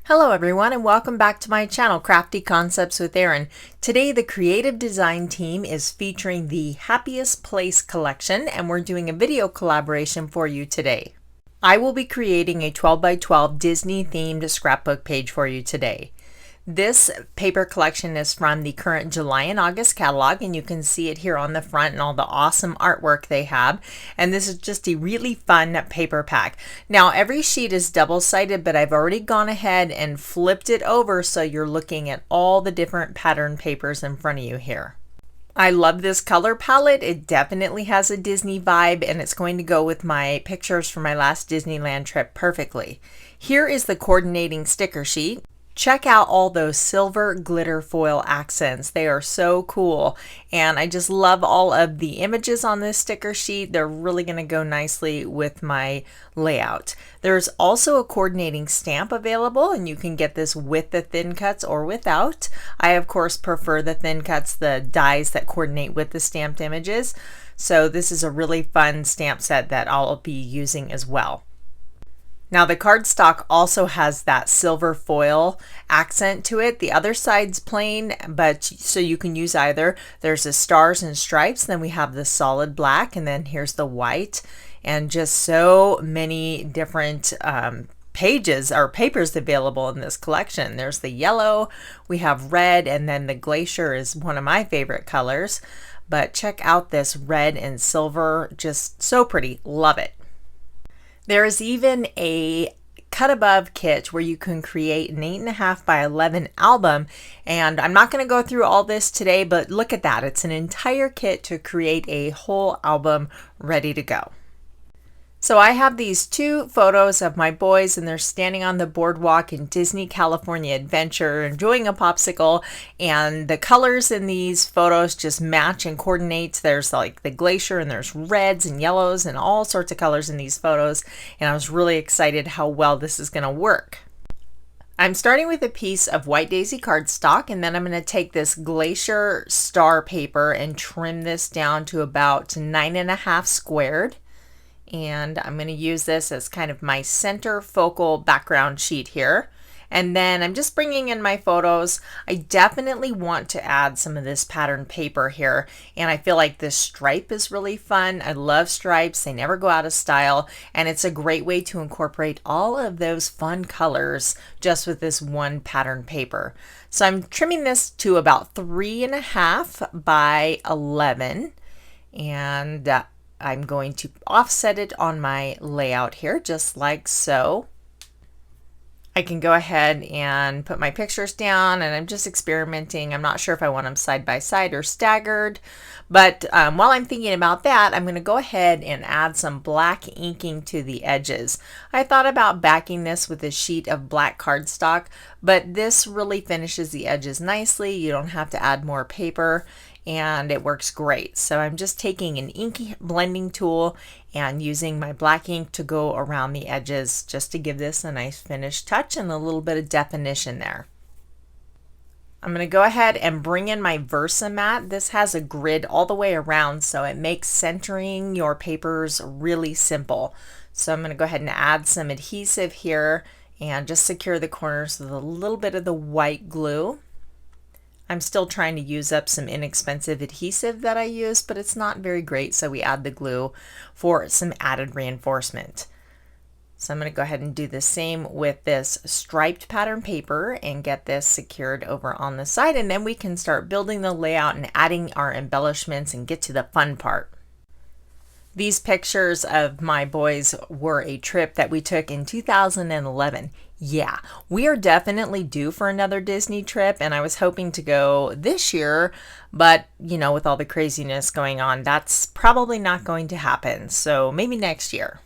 Hello everyone and welcome back to my channel, Crafty Concepts with Erin. Today the creative design team is featuring the Happiest Place collection and we're doing a video collaboration for you today. I will be creating a 12 by 12 Disney themed scrapbook page for you today. This paper collection is from the current July and August catalog, and you can see it here on the front and all the awesome artwork they have. And this is just a really fun paper pack. Now every sheet is double-sided, but I've already gone ahead and flipped it over so you're looking at all the different pattern papers in front of you here. I love this color palette. It definitely has a Disney vibe, and it's going to go with my pictures from my last Disneyland trip perfectly. Here is the coordinating sticker sheet. Check out all those silver glitter foil accents. They are so cool, and I just love all of the images on this sticker sheet. They're really going to go nicely with my layout. There's also a coordinating stamp available, and you can get this with the thin cuts or without. I of course prefer the thin cuts, the dies that coordinate with the stamped images. So this is a really fun stamp set that I'll be using as well. Now the cardstock also has that silver foil accent to it. The other side's plain, but so you can use either. There's the stars and stripes, then we have the solid black, and then here's the white, and just so many different pages or papers available in this collection. There's the yellow, we have red, and then the glacier is one of my favorite colors. But check out this red and silver, just so pretty, love it. There is even a cut above kit where you can create an 8.5 by 11 album, and I'm not going to go through all this today, but look at that. It's an entire kit to create a whole album ready to go. So I have these two photos of my boys, and they're standing on the boardwalk in Disney California Adventure enjoying a popsicle, and the colors in these photos just match and coordinate. There's like the glacier, and there's reds and yellows and all sorts of colors in these photos, and I was really excited how well this is going to work. I'm starting with a piece of white daisy cardstock, and then I'm going to take this glacier star paper and trim this down to about 9.5 squared. And I'm going to use this as kind of my center focal background sheet here. And then I'm just bringing in my photos. I definitely want to add some of this pattern paper here, and I feel like this stripe is really fun. I love stripes. They never go out of style, and it's a great way to incorporate all of those fun colors just with this one pattern paper. So I'm trimming this to about 3.5 by 11, and I'm going to offset it on my layout here, just like so. I can go ahead and put my pictures down, and I'm just experimenting. I'm not sure if I want them side by side or staggered, but while I'm thinking about that, I'm going to go ahead and add some black inking to the edges. I thought about backing this with a sheet of black cardstock, but this really finishes the edges nicely. You don't have to add more paper, and it works great. So I'm just taking an ink blending tool and using my black ink to go around the edges just to give this a nice finished touch and a little bit of definition there. I'm going to go ahead and bring in my Versamat. This has a grid all the way around, so it makes centering your papers really simple. So I'm going to go ahead and add some adhesive here and just secure the corners with a little bit of the white glue. I'm still trying to use up some inexpensive adhesive that I use, but it's not very great, so we add the glue for some added reinforcement. So I'm going to go ahead and do the same with this striped pattern paper and get this secured over on the side, and then we can start building the layout and adding our embellishments and get to the fun part. These pictures of my boys were a trip that we took in 2011. Yeah, we are definitely due for another Disney trip, and I was hoping to go this year, but you know, with all the craziness going on, that's probably not going to happen. So maybe next year.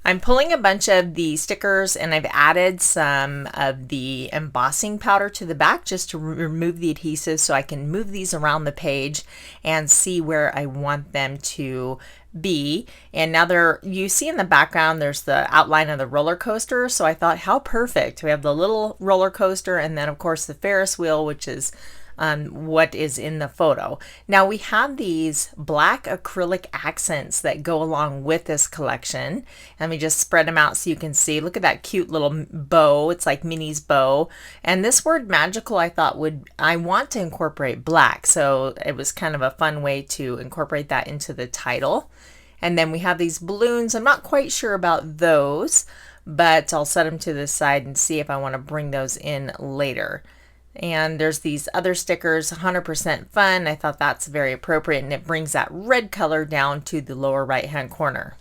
I'm pulling a bunch of the stickers, and I've added some of the embossing powder to the back just to remove the adhesive so I can move these around the page and see where I want them to be. And now you see in the background there's the outline of the roller coaster, so I thought how perfect. We have the little roller coaster, and then of course the Ferris wheel, which is what is in the photo. Now we have these black acrylic accents that go along with this collection. Let me just spread them out so you can see. Look at that cute little bow. It's like Minnie's bow. And this word magical, I thought I want to incorporate black. So it was kind of a fun way to incorporate that into the title. And then we have these balloons. I'm not quite sure about those, but I'll set them to the side and see if I want to bring those in later. And there's these other stickers, 100% fun. I thought that's very appropriate, and it brings that red color down to the lower right hand corner.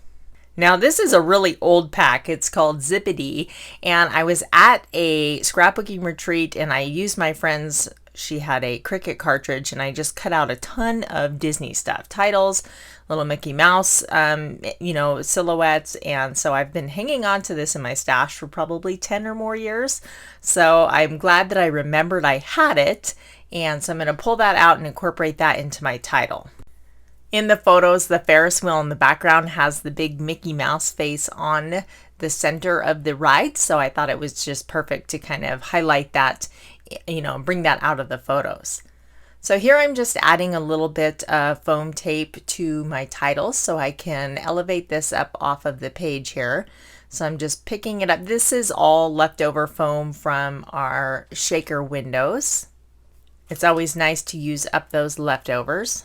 Now this is a really old pack. It's called Zippity, and I was at a scrapbooking retreat and I used my friend's, she had a Cricut cartridge, and I just cut out a ton of Disney stuff, titles, little Mickey Mouse, silhouettes. And so I've been hanging on to this in my stash for probably 10 or more years. So I'm glad that I remembered I had it. And so I'm going to pull that out and incorporate that into my title. In the photos, the Ferris wheel in the background has the big Mickey Mouse face on the center of the ride. So I thought it was just perfect to kind of highlight that, bring that out of the photos. So here I'm just adding a little bit of foam tape to my title so I can elevate this up off of the page here. So I'm just picking it up. This is all leftover foam from our shaker windows. It's always nice to use up those leftovers.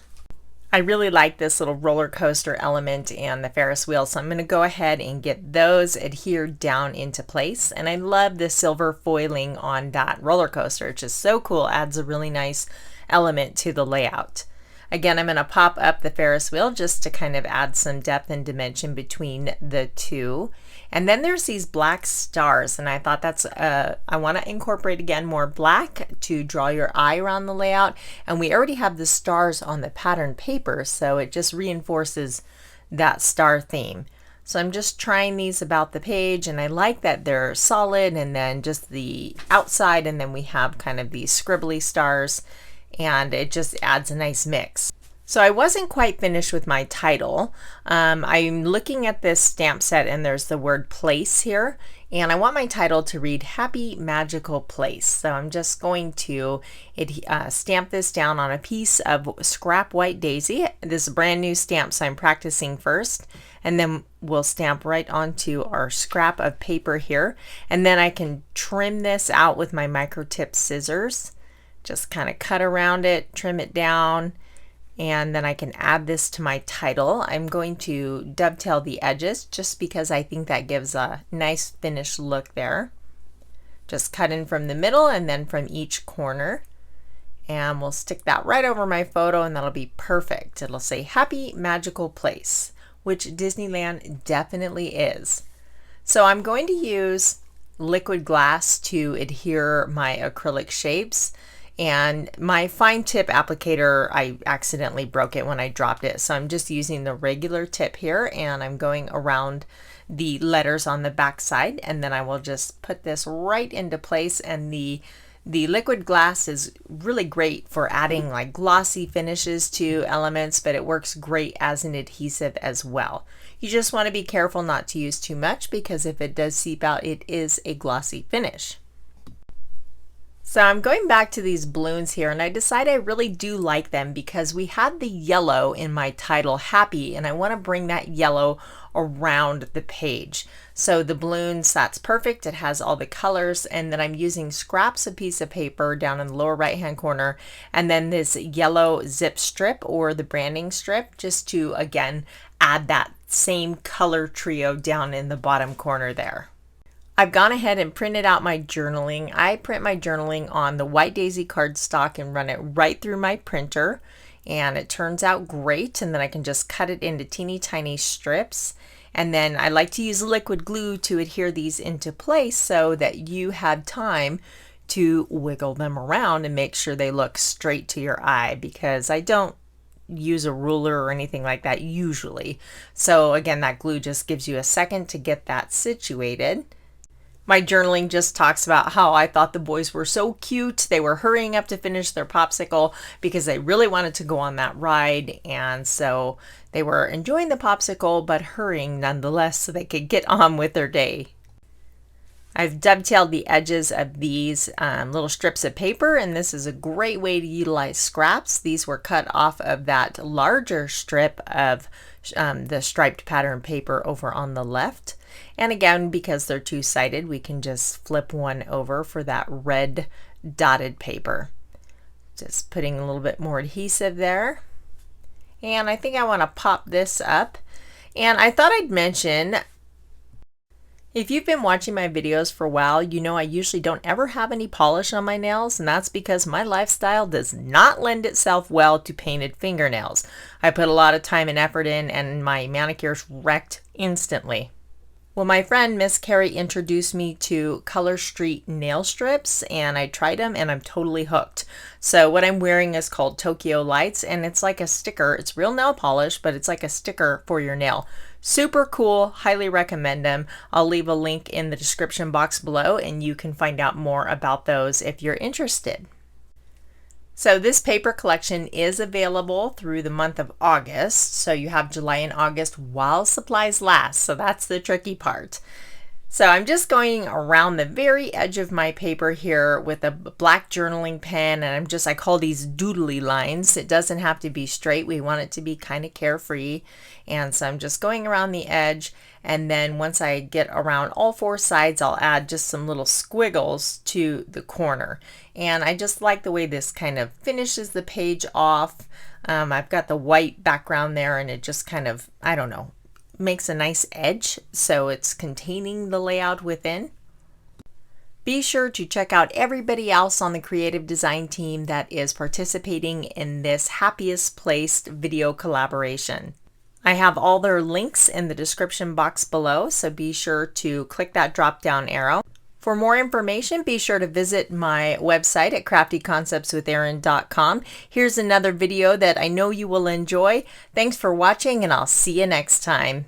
I really like this little roller coaster element and the Ferris wheel, so I'm going to go ahead and get those adhered down into place. And I love the silver foiling on that roller coaster. It's just so cool. Adds a really nice element to the layout. Again, I'm going to pop up the Ferris wheel just to kind of add some depth and dimension between the two. And then there's these black stars, and I thought that's I want to incorporate again more black to draw your eye around the layout. And we already have the stars on the pattern paper, so it just reinforces that star theme. So I'm just trying these about the page, and I like that they're solid, and then just the outside, and then we have kind of these scribbly stars, and it just adds a nice mix. So I wasn't quite finished with my title. I'm looking at this stamp set, and there's the word place here, and I want my title to read Happy Magical Place. So I'm just going to stamp this down on a piece of scrap white daisy. This is a brand new stamp, so I'm practicing first, and then we'll stamp right onto our scrap of paper here, and then I can trim this out with my micro tip scissors. Just kind of cut around it, trim it down, and then I can add this to my title. I'm going to dovetail the edges just because I think that gives a nice finished look there. Just cut in from the middle and then from each corner. And we'll stick that right over my photo, and that'll be perfect. It'll say Happy Magical Place, which Disneyland definitely is. So I'm going to use liquid glass to adhere my acrylic shapes. And my fine tip applicator, I accidentally broke it when I dropped it. So I'm just using the regular tip here, and I'm going around the letters on the back side, and then I will just put this right into place. And the liquid glass is really great for adding like glossy finishes to elements, but it works great as an adhesive as well. You just want to be careful not to use too much, because if it does seep out, it is a glossy finish. So I'm going back to these balloons here, and I decided I really do like them because we had the yellow in my title, Happy, and I want to bring that yellow around the page. So the balloons, that's perfect. It has all the colors, and then I'm using scraps of piece of paper down in the lower right hand corner, and then this yellow zip strip or the branding strip, just to again add that same color trio down in the bottom corner there. I've gone ahead and printed out my journaling. I print my journaling on the white daisy cardstock and run it right through my printer, and it turns out great. And then I can just cut it into teeny tiny strips. And then I like to use liquid glue to adhere these into place so that you have time to wiggle them around and make sure they look straight to your eye, because I don't use a ruler or anything like that usually. So again, that glue just gives you a second to get that situated. My journaling just talks about how I thought the boys were so cute. They were hurrying up to finish their popsicle because they really wanted to go on that ride. And so they were enjoying the popsicle, but hurrying nonetheless so they could get on with their day. I've dovetailed the edges of these little strips of paper, and this is a great way to utilize scraps. These were cut off of that larger strip of the striped pattern paper over on the left. And again, because they're two-sided, we can just flip one over for that red dotted paper. Just putting a little bit more adhesive there. And I think I want to pop this up. And I thought I'd mention, if you've been watching my videos for a while, you know I usually don't ever have any polish on my nails, and that's because my lifestyle does not lend itself well to painted fingernails. I put a lot of time and effort in, and my manicure's wrecked instantly. Well, my friend Miss Carrie introduced me to COLORSTREET nail strips, and I tried them and I'm totally hooked. So what I'm wearing is called Tokyo Lights, and it's like a sticker. It's real nail polish, but it's like a sticker for your nail. Super cool, highly recommend them. I'll leave a link in the description box below and you can find out more about those if you're interested. So this paper collection is available through the month of August. So you have July and August while supplies last. So that's the tricky part. So I'm just going around the very edge of my paper here with a black journaling pen, and I call these doodly lines. It doesn't have to be straight. We want it to be kind of carefree. And so I'm just going around the edge, and then once I get around all four sides, I'll add just some little squiggles to the corner. And I just like the way this kind of finishes the page off. I've got the white background there, and it just kind of, I don't know, makes a nice edge, so it's containing the layout within. Be sure to check out everybody else on the creative design team that is participating in this Happiest Place video collaboration. I have all their links in the description box below, so be sure to click that drop down arrow. For more information, be sure to visit my website at craftyconceptswitherin.com. Here's another video that I know you will enjoy. Thanks for watching, and I'll see you next time.